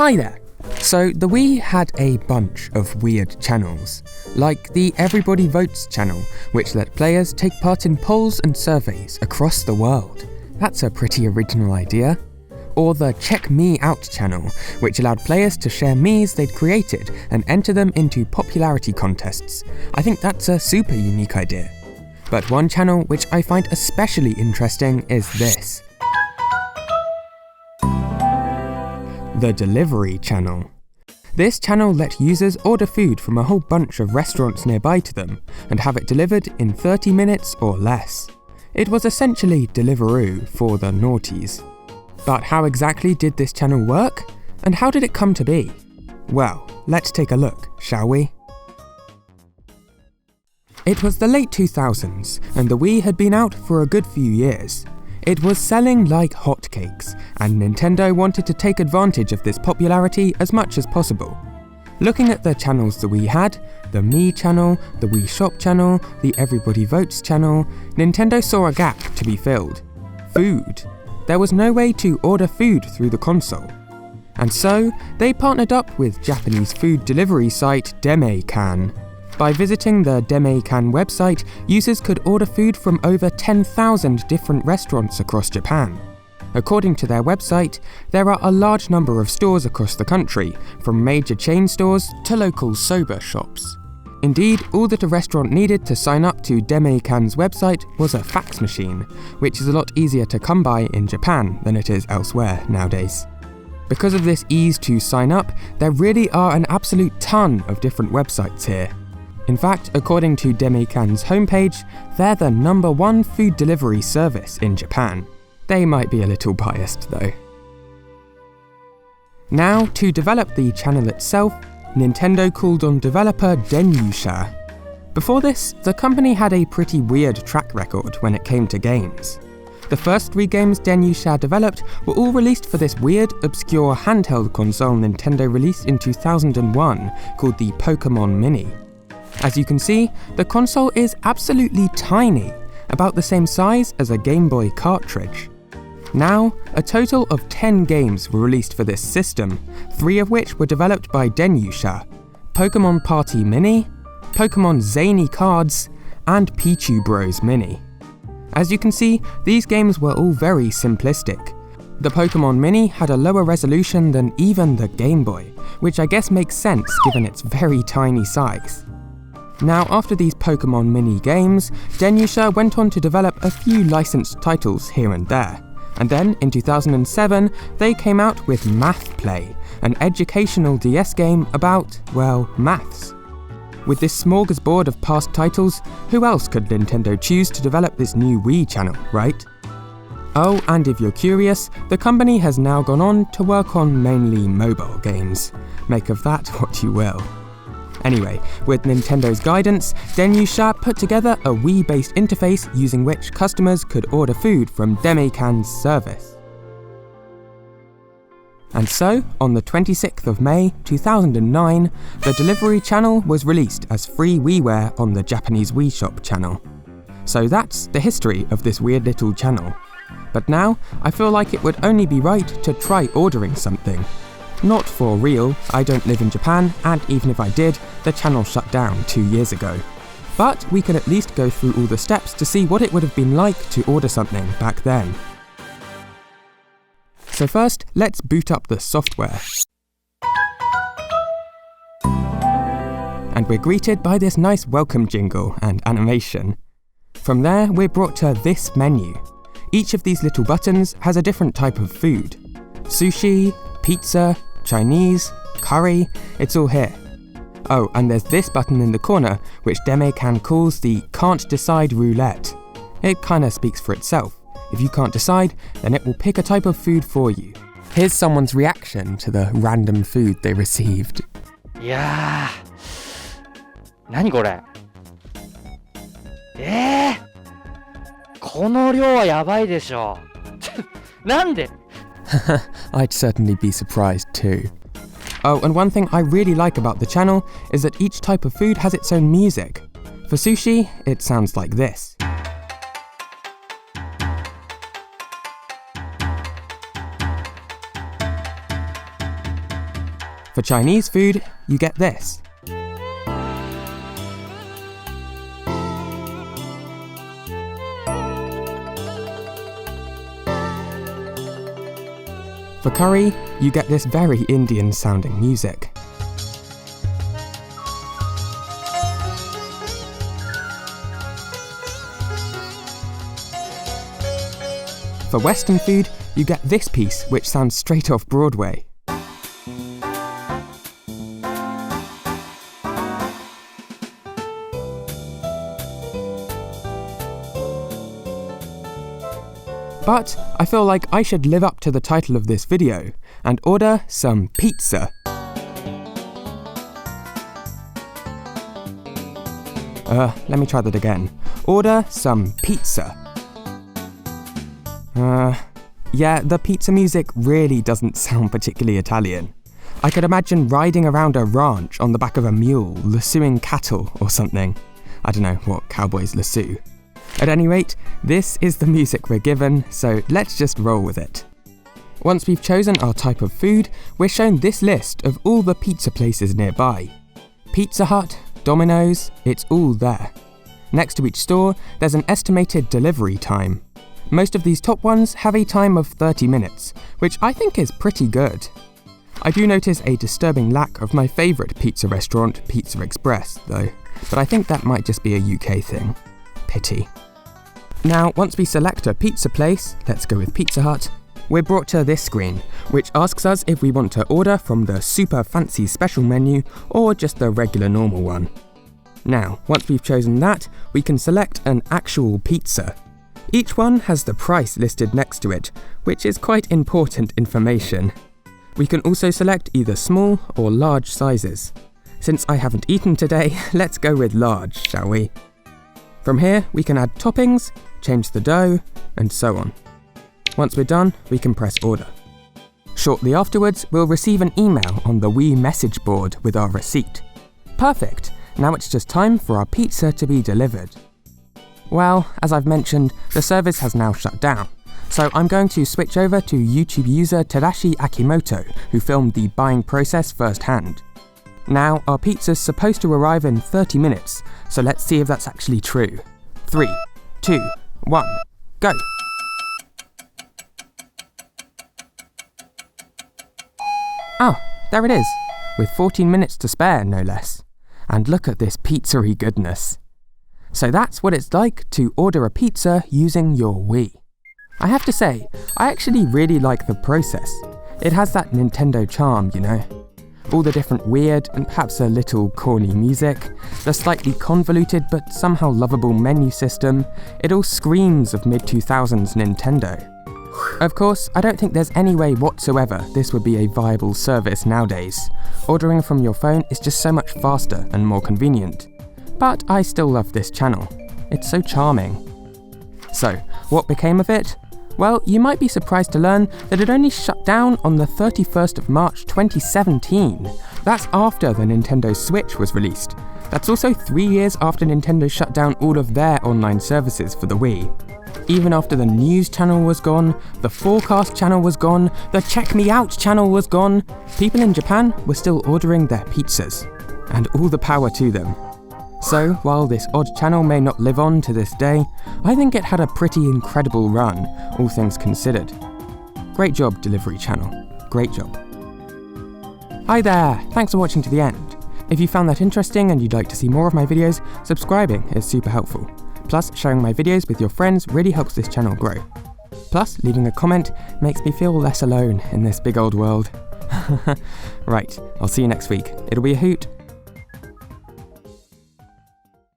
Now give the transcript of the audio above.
Hi there! So the Wii had a bunch of weird channels, like the Everybody Votes channel, which let players take part in polls and surveys across the world. That's a pretty original idea. Or the Check Me Out channel, which allowed players to share Miis they'd created and enter them into popularity contests. I think that's a super unique idea. But one channel which I find especially interesting is this. The Delivery channel. This channel let users order food from a whole bunch of restaurants nearby to them and have it delivered in 30 minutes or less. It was essentially Deliveroo for the naughties. But how exactly did this channel work? And how did it come to be? Well, let's take a look, shall we? It was the late 2000s, and the Wii had been out for a good few years. It was selling like hotcakes, and Nintendo wanted to take advantage of this popularity as much as possible. Looking at the channels the Wii had, the Mii channel, the Wii Shop channel, the Everybody Votes channel, Nintendo saw a gap to be filled. Food. There was no way to order food through the console. And so, they partnered up with Japanese food delivery site Demae-can. By visiting the Demae-can website, users could order food from over 10,000 different restaurants across Japan. According to their website, there are a large number of stores across the country, from major chain stores to local soba shops. Indeed, all that a restaurant needed to sign up to Demae-can's website was a fax machine, which is a lot easier to come by in Japan than it is elsewhere nowadays. Because of this ease to sign up, there really are an absolute ton of different websites here. In fact, according to Demae-can's homepage, they're the #1 food delivery service in Japan. They might be a little biased though. Now, to develop the channel itself, Nintendo called on developer Denyu-sha. Before this, the company had a pretty weird track record when it came to games. The first 3 games Denyu-sha developed were all released for this weird, obscure handheld console Nintendo released in 2001 called the Pokémon Mini. As you can see, the console is absolutely tiny, about the same size as a Game Boy cartridge. Now, a total of 10 games were released for this system, 3 of which were developed by Denyu-sha: Pokémon Party Mini, Pokémon Zany Cards, and Pichu Bros Mini. As you can see, these games were all very simplistic. The Pokémon Mini had a lower resolution than even the Game Boy, which I guess makes sense given its very tiny size. Now, after these Pokémon Mini games, Denyu-sha went on to develop a few licensed titles here and there. And then, in 2007, they came out with Math Play, an educational DS game about, well, maths. With this smorgasbord of past titles, who else could Nintendo choose to develop this new Wii channel, right? Oh, and if you're curious, the company has now gone on to work on mainly mobile games. Make of that what you will. Anyway, with Nintendo's guidance, Denyu-sha put together a Wii-based interface using which customers could order food from Demae-can's service. And so, on the 26th of May 2009, the delivery channel was released as free WiiWare on the Japanese Wii Shop channel. So that's the history of this weird little channel. But now, I feel like it would only be right to try ordering something. Not for real, I don't live in Japan, and even if I did, the channel shut down 2 years ago. But we can at least go through all the steps to see what it would have been like to order something back then. So first, let's boot up the software. And we're greeted by this nice welcome jingle and animation. From there, we're brought to this menu. Each of these little buttons has a different type of food. Sushi, pizza, Chinese, curry, it's all here. Oh, and there's this button in the corner, which Demae-can calls the Can't Decide Roulette. It kinda speaks for itself. If you can't decide, then it will pick a type of food for you. Here's someone's reaction to the random food they received. いやー、何これ？この量はやばいでしょ。なんで？ I'd certainly be surprised too. Oh, and one thing I really like about the channel is that each type of food has its own music. For sushi, it sounds like this. For Chinese food, you get this. For curry, you get this very Indian-sounding music. For Western food, you get this piece, which sounds straight off Broadway. But I feel like I should live up to the title of this video and order some pizza. Let me try that again. Order some pizza. Yeah, the pizza music really doesn't sound particularly Italian. I could imagine riding around a ranch on the back of a mule, lassoing cattle or something. I don't know what cowboys lasso. At any rate, this is the music we're given, so let's just roll with it. Once we've chosen our type of food, we're shown this list of all the pizza places nearby. Pizza Hut, Domino's, it's all there. Next to each store, there's an estimated delivery time. Most of these top ones have a time of 30 minutes, which I think is pretty good. I do notice a disturbing lack of my favourite pizza restaurant, Pizza Express, though, but I think that might just be a UK thing. Pity. Now, once we select a pizza place, let's go with Pizza Hut, we're brought to this screen, which asks us if we want to order from the super fancy special menu or just the regular normal one. Now, once we've chosen that, we can select an actual pizza. Each one has the price listed next to it, which is quite important information. We can also select either small or large sizes. Since I haven't eaten today, let's go with large, shall we? From here, we can add toppings, change the dough, and so on. Once we're done, we can press order. Shortly afterwards, we'll receive an email on the Wii message board with our receipt. Perfect! Now it's just time for our pizza to be delivered. Well, as I've mentioned, the service has now shut down, so I'm going to switch over to YouTube user Tadashi Akimoto, who filmed the buying process firsthand. Now, our pizza's supposed to arrive in 30 minutes, so let's see if that's actually true. 3, 2, 1, go! Oh, there it is, with 14 minutes to spare, no less. And look at this pizzery goodness. So that's what it's like to order a pizza using your Wii. I have to say, I actually really like the process. It has that Nintendo charm, you know. All the different weird and perhaps a little corny music, the slightly convoluted but somehow lovable menu system, it all screams of mid-2000s Nintendo. Of course, I don't think there's any way whatsoever this would be a viable service nowadays. Ordering from your phone is just so much faster and more convenient. But I still love this channel. It's so charming. So, what became of it? Well, you might be surprised to learn that it only shut down on the 31st of March 2017. That's after the Nintendo Switch was released. That's also 3 years after Nintendo shut down all of their online services for the Wii. Even after the news channel was gone, the forecast channel was gone, the check me out channel was gone, people in Japan were still ordering their pizzas. And all the power to them. So, while this odd channel may not live on to this day, I think it had a pretty incredible run, all things considered. Great job, Delivery Channel. Great job. Hi there, thanks for watching to the end. If you found that interesting and you'd like to see more of my videos, subscribing is super helpful. Plus, sharing my videos with your friends really helps this channel grow. Plus, leaving a comment makes me feel less alone in this big old world. Right, I'll see you next week. It'll be a hoot.